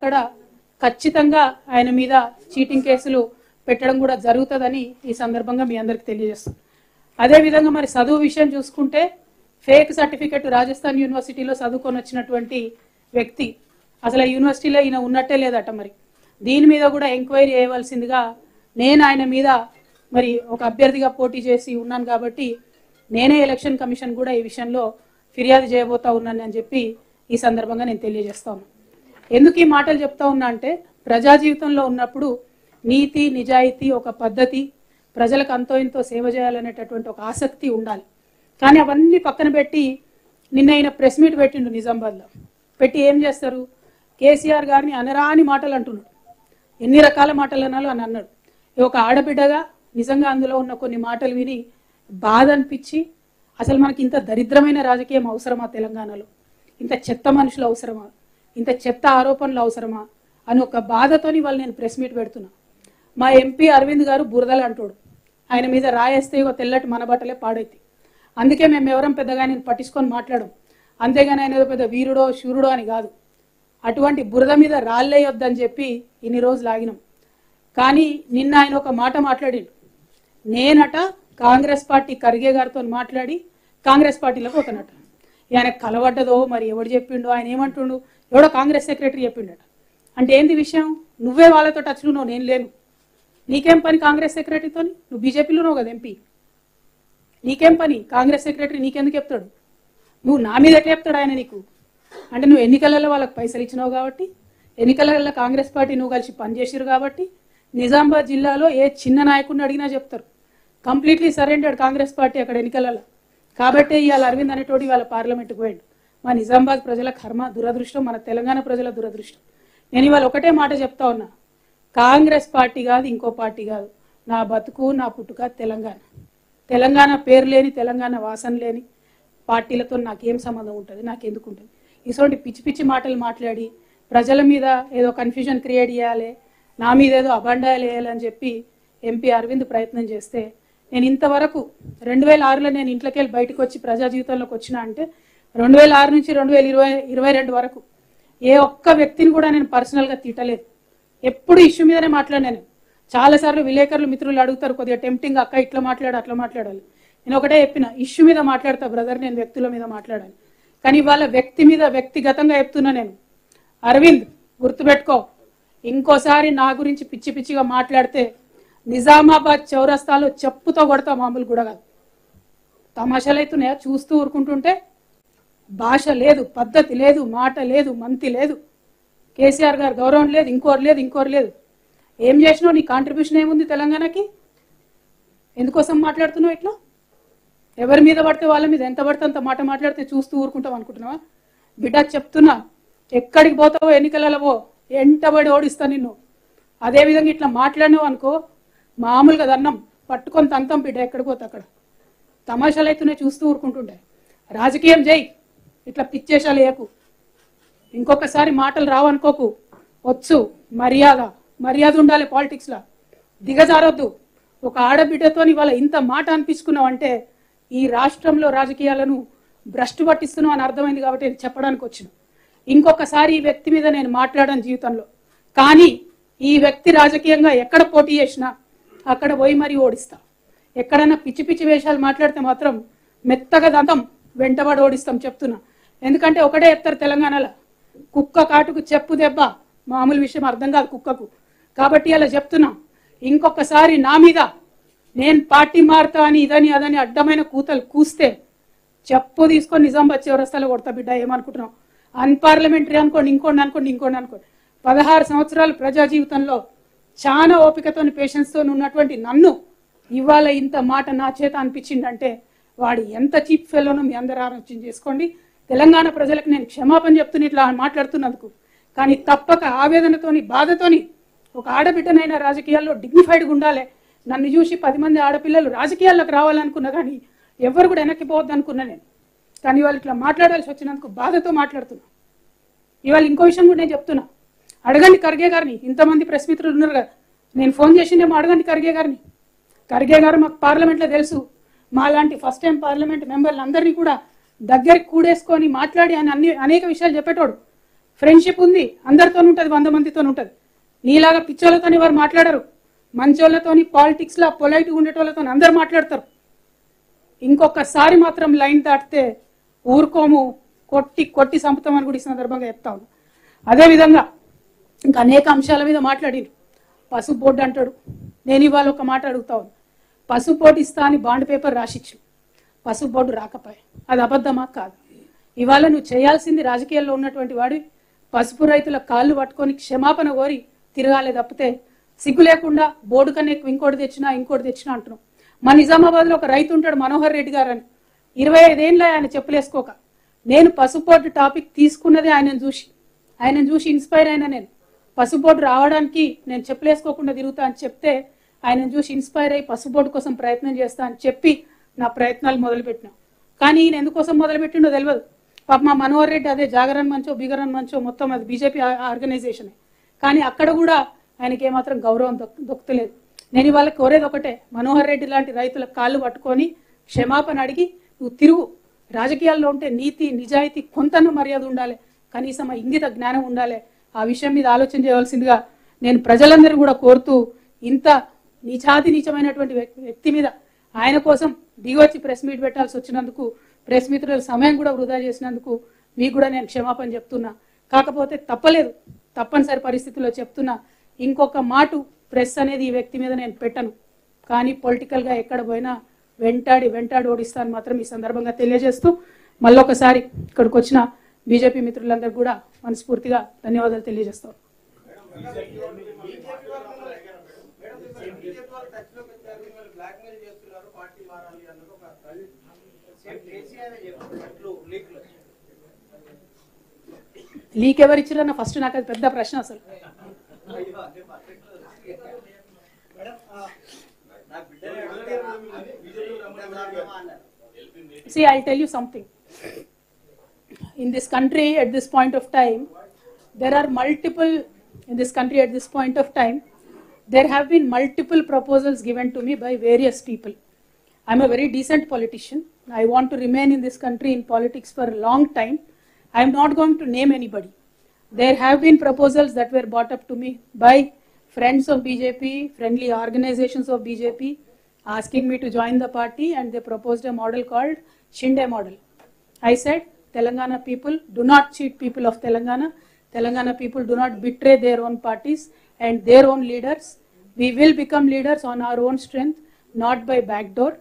ఎక్కడ ఖచ్చితంగా ఆయన మీద చీటింగ్ కేసులు పెట్టడం కూడా జరుగుతుందని ఈ సందర్భంగా మీ అందరికీ తెలియజేస్తాను. అదేవిధంగా మరి చదువు విషయం చూసుకుంటే ఫేక్ సర్టిఫికెట్ రాజస్థాన్ యూనివర్సిటీలో చదువుకొని వచ్చినటువంటి వ్యక్తి అసలు ఆ యూనివర్సిటీలో ఈయన ఉన్నట్టే లేదట. మరి దీని మీద కూడా ఎంక్వైరీ చేయవలసిందిగా నేను ఆయన మీద మరి ఒక అభ్యర్థిగా పోటీ చేసి ఉన్నాను కాబట్టి నేనే ఎలక్షన్ కమిషన్ కూడా ఈ విషయంలో ఫిర్యాదు చేయబోతా ఉన్నాను అని చెప్పి ఈ సందర్భంగా నేను తెలియజేస్తాను. ఎందుకు ఈ మాటలు చెప్తా ఉన్నా అంటే ప్రజా జీవితంలో ఉన్నప్పుడు నీతి నిజాయితీ ఒక పద్ధతి ప్రజలకు అంతో ఇంతో సేవ చేయాలనేటటువంటి ఒక ఆసక్తి ఉండాలి. కానీ అవన్నీ పక్కన పెట్టి నిన్న ఆయన ప్రెస్ మీట్ పెట్టిండు నిజామాబాద్లో. పెట్టి ఏం చేస్తారు, కేసీఆర్ గారిని అనరాని మాటలు అంటున్నాడు. ఎన్ని రకాల మాటలు అనాలో అని అన్నాడు. ఒక ఆడబిడ్డగా నిజంగా అందులో ఉన్న కొన్ని మాటలు విని బాధ అనిపించి అసలు మనకి ఇంత దరిద్రమైన రాజకీయం అవసరమా, తెలంగాణలో ఇంత చెత్త మనుషులు అవసరమా, ఇంత చెత్త ఆరోపణలు అవసరమా అని ఒక బాధతోని వాళ్ళు నేను ప్రెస్ మీట్ పెడుతున్నా. మా ఎంపీ అరవింద్ గారు బురదలు అంటాడు, ఆయన మీద రాయేస్తే ఇగో తెల్లటి మన బట్టలే పాడైతే. అందుకే మేము ఎవరం పెద్దగా నేను పట్టించుకొని మాట్లాడం, అంతేగాని ఆయన ఏదో పెద్ద వీరుడో శూరుడో అని కాదు. అటువంటి బురద మీద రాళ్ళేయొద్దని చెప్పి ఇన్ని రోజులు ఆగినాం. కానీ నిన్న ఆయన ఒక మాట మాట్లాడిండు, నేనట కాంగ్రెస్ పార్టీ ఖర్గే గారితో మాట్లాడి కాంగ్రెస్ పార్టీలోకి పోతానట. ఆయన కలవడ్డదో మరి ఎవడు చెప్పిండో, ఆయన ఏమంటుండు, ఎవడో కాంగ్రెస్ సెక్రటరీ చెప్పిండట. అంటే ఏంది విషయం, నువ్వే వాళ్ళతో టచ్లో ఉన్నావు, నేను లేను. నీకేం పని కాంగ్రెస్ సెక్రటరీతో, నువ్వు బీజేపీలో ఉన్నావు కదా ఎంపీ, నీకేం పని కాంగ్రెస్ సెక్రటరీ నీకెందుకు చెప్తాడు, నువ్వు నా మీద ఎట్లా చెప్తాడు ఆయన నీకు? అంటే నువ్వు ఎన్నికలలో వాళ్ళకి పైసలు ఇచ్చినావు కాబట్టి, ఎన్నికలలో కాంగ్రెస్ పార్టీ నువ్వు కలిసి పనిచేసారు కాబట్టి నిజామాబాద్ జిల్లాలో ఏ చిన్న నాయకుడిని అడిగినా చెప్తారు కంప్లీట్లీ సరెండర్డ్ కాంగ్రెస్ పార్టీ అక్కడ ఎన్నికలలో. కాబట్టి ఇవాళ అరవింద్ అనేటోడు ఇవాళ పార్లమెంట్కి పోయాడు. మా నిజామాబాద్ ప్రజల కర్మ, దురదృష్టం, మన తెలంగాణ ప్రజల దురదృష్టం. నేను ఇవాళ ఒకటే మాట చెప్తా ఉన్నా, కాంగ్రెస్ పార్టీ కాదు ఇంకో పార్టీ కాదు, నా బతుకు నా పుట్టుక తెలంగాణ. తెలంగాణ పేరు లేని, తెలంగాణ వాసన లేని పార్టీలతో నాకేం సంబంధం ఉంటుంది, నాకెందుకు ఉంటుంది? ఇటువంటి పిచ్చి పిచ్చి మాటలు మాట్లాడి ప్రజల మీద ఏదో కన్ఫ్యూజన్ క్రియేట్ చేయాలి, నా మీద ఏదో అబండాలు వేయాలని చెప్పి ఎంపీ అరవింద్ ప్రయత్నం చేస్తే, నేను ఇంతవరకు 2006లో నేను ఇంట్లోకి వెళ్ళి బయటకు వచ్చి ప్రజా జీవితంలోకి వచ్చినా అంటే 2006 నుంచి 2022 వరకు ఏ ఒక్క వ్యక్తిని కూడా నేను పర్సనల్గా తిట్టలేదు. ఎప్పుడు ఇష్యూ మీదనే మాట్లాడినాను. చాలాసార్లు విలేకరులు మిత్రులు అడుగుతారు, కొద్దిగా టెంప్టింగ్ అక్క ఇట్లా మాట్లాడు అట్లా మాట్లాడాలి. నేను ఒకటే చెప్పిన, ఇష్యూ మీద మాట్లాడతా బ్రదర్, నేను వ్యక్తుల మీద మాట్లాడాలి. కానీ వాళ్ళ వ్యక్తి మీద వ్యక్తిగతంగా చెప్తున్నా నేను, అరవింద్ గుర్తుపెట్టుకో, ఇంకోసారి నా గురించి పిచ్చి పిచ్చిగా మాట్లాడితే నిజామాబాద్ చౌరస్తాలో చెప్పుతో కొడతా, మామూలు కూడా కాదు. తమాషాలు అవుతున్నాయా చూస్తూ ఊరుకుంటుంటే? భాష లేదు, పద్ధతి లేదు, మాట లేదు, మంతి లేదు, కేసీఆర్ గారు గౌరవం లేదు, ఇంకోరు లేదు. ఏం చేసినావు, నీ కాంట్రిబ్యూషన్ ఏముంది తెలంగాణకి? ఎందుకోసం మాట్లాడుతున్నావు ఇట్లా? ఎవరి మీద పడితే వాళ్ళ మీద ఎంత పడితే అంత మాట మాట్లాడితే చూస్తూ ఊరుకుంటావు అనుకుంటున్నావా? బిడ్డ చెప్తున్నా, ఎక్కడికి పోతావో ఎన్నికలలో పో, ఎంటబడి ఓడిస్తా నిన్ను. అదేవిధంగా ఇట్లా మాట్లాడినావు అనుకో, మామూలుగా దన్నం పట్టుకొని తంతం బిడ్డ, ఎక్కడికి పోతా అక్కడ. తమాషాలు అవుతున్నాయి చూస్తూ ఊరుకుంటుంటే. రాజకీయం చేయి, ఇట్లా పిచ్చేషాలు వేయకు. ఇంకొకసారి మాటలు రావనుకోకు, వచ్చు మర్యాద ఉండాలి పాలిటిక్స్లో, దిగజారొద్దు. ఒక ఆడబిడ్డతో ఇవాళ ఇంత మాట అనిపించుకున్నావు అంటే ఈ రాష్ట్రంలో రాజకీయాలను భ్రష్టు పట్టిస్తున్నావు అని అర్థమైంది కాబట్టి చెప్పడానికి వచ్చిన. ఇంకొకసారి ఈ వ్యక్తి మీద నేను మాట్లాడాను జీవితంలో, కానీ ఈ వ్యక్తి రాజకీయంగా ఎక్కడ పోటీ చేసినా అక్కడ పోయి మరీ ఓడిస్తా. ఎక్కడైనా పిచ్చి పిచ్చి వేషాలు మాట్లాడితే మాత్రం మెత్తగా దంతం వెంటబడి ఓడిస్తాం చెప్తున్నా. ఎందుకంటే ఒకటే చెప్తారు తెలంగాణలో, కుక్క కాటుకు చెప్పు దెబ్బ, మామూలు విషయం అర్థం కాదు కుక్కకు. కాబట్టి అలా చెప్తున్నా, ఇంకొకసారి నా మీద నేను పార్టీ మారుతా అని ఇదని అదని అడ్డమైన కూతలు కూస్తే చెప్పు తీసుకొని నిజామాబాద్ చౌరస్తాలో కొడతా బిడ్డ. ఏమనుకుంటున్నావు? అన్పార్లమెంటరీ అనుకోండి, ఇంకోండి. 16 సంవత్సరాలు ప్రజా జీవితంలో చాలా ఓపికతో పేషెన్స్తో ఉన్నటువంటి నన్ను ఇవాళ ఇంత మాట నా చేత అనిపించిందంటే వాడు ఎంత చీప్ ఫెలోనో మీ అందరూ ఆలోచన చేసుకోండి. తెలంగాణ ప్రజలకు నేను క్షమాపణ చెప్తున్నా ఇట్లా మాట్లాడుతున్నందుకు. కానీ తప్పక ఆవేదనతోని, బాధతోని, ఒక ఆడబిడ్డనైనా రాజకీయాల్లో డిగ్నిఫైడ్గా ఉండాలి. నన్ను చూసి 10 మంది ఆడపిల్లలు రాజకీయాల్లోకి రావాలనుకున్నా, కానీ ఎవరు కూడా వెనక్కి పోవద్దు అనుకున్నా నేను. కానీ వాళ్ళు ఇట్లా మాట్లాడాల్సి వచ్చినందుకు బాధతో మాట్లాడుతున్నా. ఇవాళ ఇంకో విషయం కూడా నేను చెప్తున్నా, అడగండి ఖర్గే గారిని. ఇంతమంది ప్రెస్ మిత్రులు ఉన్నారు కదా, నేను ఫోన్ చేసిందేమో అడగండి ఖర్గే గారిని. ఖర్గే గారు మాకు పార్లమెంట్లో తెలుసు, మా లాంటి ఫస్ట్ టైం పార్లమెంట్ మెంబర్లు అందరినీ కూడా దగ్గరికి కూడేసుకొని మాట్లాడి ఆయన అనేక విషయాలు చెప్పేటోడు. ఫ్రెండ్షిప్ ఉంది, అందరితో ఉంటుంది, 100 మందితో ఉంటుంది. నీలాగా పిచ్చోళ్ళతోని ఎవరు మాట్లాడరు. మంచోళ్ళతోని పాలిటిక్స్ లో పొలైట్గా ఉండేటోళ్ళతో అందరు మాట్లాడతారు. ఇంకొకసారి మాత్రం లైన్ దాటితే ఊరుకోము, కొట్టి కొట్టి చంపుతామని కూడా ఈ సందర్భంగా చెప్తా ఉన్నా. అదేవిధంగా ఇంకా అనేక అంశాల మీద మాట్లాడిరు. పసుపు బోర్డు అంటాడు. నేను ఇవాళ ఒక మాట అడుగుతా ఉన్నా. పసుపు బోర్డు ఇస్తా అని బాండ్ పేపర్ రాసిచ్చు, పసుపు బోర్డు రాకపోయా, అది అబద్ధమా కాదు? ఇవాళ నువ్వు చేయాల్సింది, రాజకీయాల్లో ఉన్నటువంటి వాడి పసుపు రైతుల కాళ్ళు పట్టుకొని క్షమాపణ కోరి తిరగాలే తప్పితే సిగ్గు లేకుండా బోర్డు కన్నా ఎక్కువ ఇంకోటి తెచ్చినా అంటున్నాం. మా నిజామాబాద్లో ఒక రైతు ఉంటాడు, మనోహర్ రెడ్డి గారు అని. 25 ఏళ్ళ ఆయన చెప్పులేసుకోక. నేను పసుపు బోర్డు టాపిక్ తీసుకున్నదే ఆయనను చూసి ఇన్స్పైర్ అయినా. నేను పసుపు బోర్డు రావడానికి నేను చెప్పులేసుకోకుండా తిరుగుతా అని చెప్తే ఆయనను చూసి ఇన్స్పైర్ అయ్యి పసుపు బోర్డు కోసం ప్రయత్నం చేస్తా అని చెప్పి నా ప్రయత్నాలు మొదలుపెట్టినా. కానీ ఈయన ఎందుకోసం మొదలుపెట్టిండో తెలియదు. పాప మా మనోహర్ రెడ్డి అదే జాగరణ మంచో బిగరణ మంచో మొత్తం అది బీజేపీ ఆర్గనైజేషనే. కానీ అక్కడ కూడా ఆయనకి ఏమాత్రం గౌరవం దొక్కలేదు. నేను ఇవాళ కోరేది ఒకటే, మనోహర్ రెడ్డి లాంటి రైతుల కాళ్ళు పట్టుకొని క్షమాపణ అడిగి నువ్వు తిరుగు. రాజకీయాల్లో ఉంటే నీతి నిజాయితీ కొంతను మర్యాద ఉండాలి, కనీసం ఆ ఇంగిత జ్ఞానం ఉండాలి. ఆ విషయం మీద ఆలోచన చేయవలసిందిగా నేను ప్రజలందరూ కూడా కోరుతూ, ఇంత నీచమైనటువంటి వ్యక్తి మీద ఆయన కోసం దిగొచ్చి ప్రెస్ మీట్ పెట్టాల్సి వచ్చినందుకు, ప్రెస్ మిత్రుల సమయం కూడా వృధా చేసినందుకు మీకు కూడా నేను క్షమాపణ చెప్తున్నా. కాకపోతే తప్పలేదు, తప్పనిసరి పరిస్థితుల్లో చెప్తున్నా. ఇంకొక మాట ప్రెస్ అనేది ఈ వ్యక్తి మీద నేను పెట్టను. కానీ పొలిటికల్గా ఎక్కడ పోయినా వెంటాడి ఓడిస్తాను మాత్రం ఈ సందర్భంగా తెలియజేస్తూ, మళ్ళొకసారి ఇక్కడికి వచ్చిన బీజేపీ మిత్రులందరూ కూడా మనస్ఫూర్తిగా ధన్యవాదాలు తెలియజేస్తాం. లీక్ ఎవరిచ్చారన్న ఫస్ట్ నాకు అది పెద్ద ప్రశ్న అసలు. See, I'll tell you something. In this country at this point of time, there have been multiple proposals given to me by various people. I'm a very decent politician. I want to remain in this country in politics for a long time. I'm not going to name anybody. There have been proposals that were brought up to me by friends of BJP, friendly organizations of BJP, asking me to join the party, and they proposed a model called Shinde model. I said, Telangana people do not cheat people of Telangana. Telangana people do not betray their own parties and their own leaders. We will become leaders on our own strength, not by backdoor.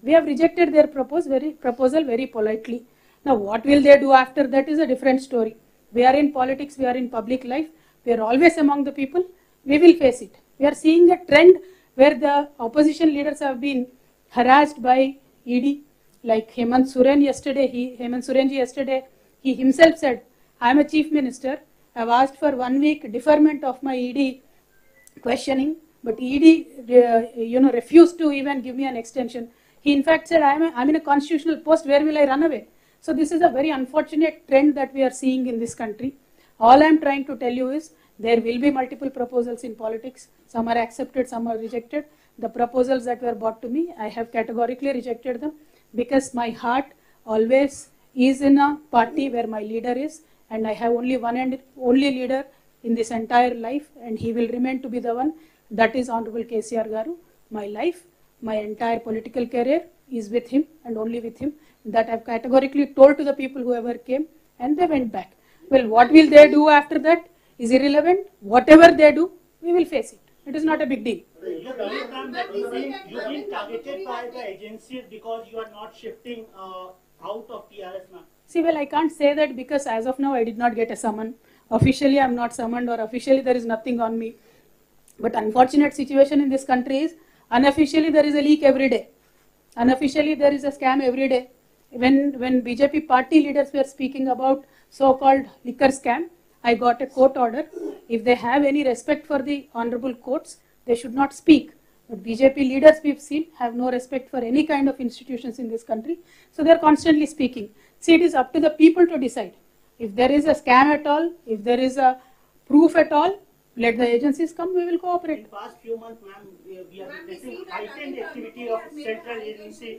We have rejected their proposal very politely. Now, what will they do after that is a different story. We are in politics, we are in public life, we are always among the people, we will face it. We are seeing a trend where the opposition leaders have been harassed by ED, like Hemant Soren yesterday. He himself said, I am a chief minister, I have asked for 1 week deferment of my ED questioning, but ED refused to even give me an extension. He in fact said, I am in a constitutional post, where will I run away? So this is a very unfortunate trend that we are seeing in this country. All I am trying to tell you is, there will be multiple proposals in politics. Some are accepted, some are rejected. The proposals that were brought to me, I have categorically rejected them, because my heart always is in a party where my leader is, and I have only one and only leader in this entire life, and he will remain to be the one. That is Honorable KCR Garu. My life, my entire political career is with him and only with him. That I've categorically told to the people whoever came, and they went back. Well, what will they do after that is irrelevant. Whatever they do, we will face it. It is not a big deal. You've been targeted by the agencies because you are not shifting out of TRS now. See, well, I can't say that, because as of now I did not get a summon. Officially I am not summoned, or officially there is nothing on me. But unfortunate situation in this country is, unofficially there is a leak every day. Unofficially there is a scam every day. When BJP party leaders were speaking about so-called liquor scam, I got a court order. If they have any respect for the honorable courts, they should not speak. But BJP leaders we've seen have no respect for any kind of institutions in this country. So they are constantly speaking. See, it is up to the people to decide. If there is a scam at all, if there is a proof at all, let the agencies come, we will cooperate. In the past few months, ma'am, we are witnessing heightened activity of central agency,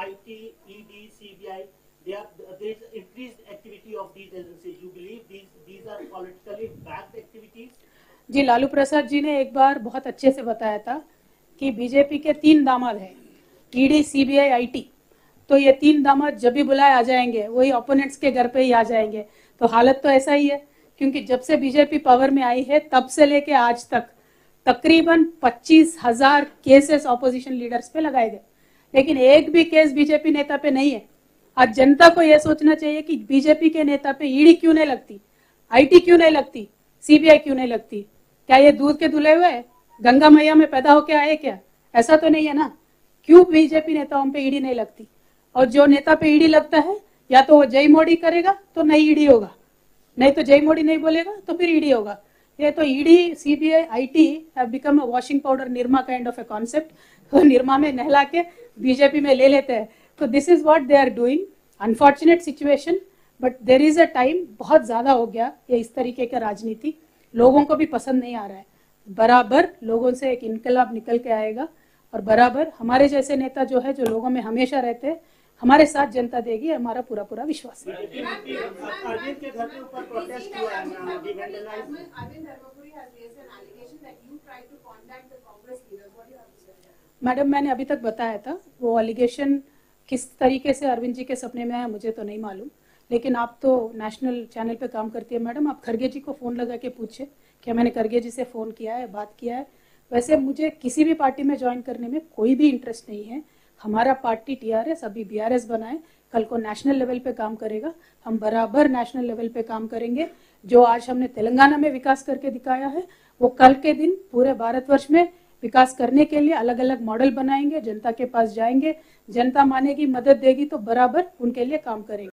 IT, ED, CBI, there is increased activity of these agencies. You believe these are politically backed activities? जी, लालू प्रसाद जी ने एक बार बहुत अच्छे से बताया था कि BJP के 3 दामाद हैं, ईडी, सीबीआई, आईटी। तो ये 3 दामाद जब भी बुलाए आ जाएंगे, वही ओपोनेंट्स के घर पे ही आ जाएंगे। तो हालत तो ऐसा ही है, क्योंकि जब से बीजेपी पावर में आई है तब से लेके आज तक तकरीबन 25,000 केसेस ऑपोजिशन लीडर्स पे लगाए गए, लेकिन एक भी केस बीजेपी नेता पे नहीं है। आज जनता को यह सोचना चाहिए कि बीजेपी के नेता पे ईडी क्यों नहीं लगती, आईटी क्यों नहीं लगती, सीबीआई क्यों नहीं लगती? क्या ये दूध के धुले हुए हैं? गंगा मैया में पैदा होके आए क्या? ऐसा तो नहीं है ना। क्यों बीजेपी नेताओं पे ईडी नहीं लगती? और जो नेता पे ईडी लगता है, या तो वो जय मोदी करेगा तो नहीं ईडी होगा, नहीं तो जय मोदी नहीं बोलेगा तो फिर ईडी होगा। ये तो ED, CBI, IT have become a washing powder Nirma kind of a concept. तो निरमा में नहला के बीजेपी में ले लेते हैं। तो this is what they are doing. Unfortunate situation, but there is a time. बहुत ज्यादा हो गया ये इस तरीके का राजनीति, लोगों को भी पसंद नहीं आ रहा है। बराबर लोगों से एक इनकलाब निकल के आएगा, और बराबर हमारे जैसे नेता जो है, जो लोगों में हमेशा रहते हैं, हमारे साथ जनता देगी, हमारा पूरा पूरा विश्वास है। अरविंद के घर के ऊपर प्रोटेस्ट हुआ है, मैडम, मैंने अभी तक बताया था, वो एलिगेशन किस तरीके से अरविंद जी के सपने में आया मुझे तो नहीं मालूम, लेकिन आप तो नेशनल चैनल पे काम करती है मैडम, आप खरगे जी को फोन लगा के पूछे कि मैंने खरगे जी से फोन किया है, बात किया है। वैसे मुझे किसी भी पार्टी में ज्वाइन करने में कोई भी इंटरेस्ट नहीं है। हमारा पार्टी टीआरएस अभी बीआरएस बनाए, कल को नेशनल लेवल पे काम करेगा, हम बराबर नेशनल लेवल पे काम करेंगे। जो आज हमने तेलंगाना में विकास करके दिखाया है, वो कल के दिन पूरे भारतवर्ष में विकास करने के लिए अलग अलग मॉडल बनाएंगे, जनता के पास जाएंगे, जनता मानेगी, मदद देगी तो बराबर उनके लिए काम करेंगे।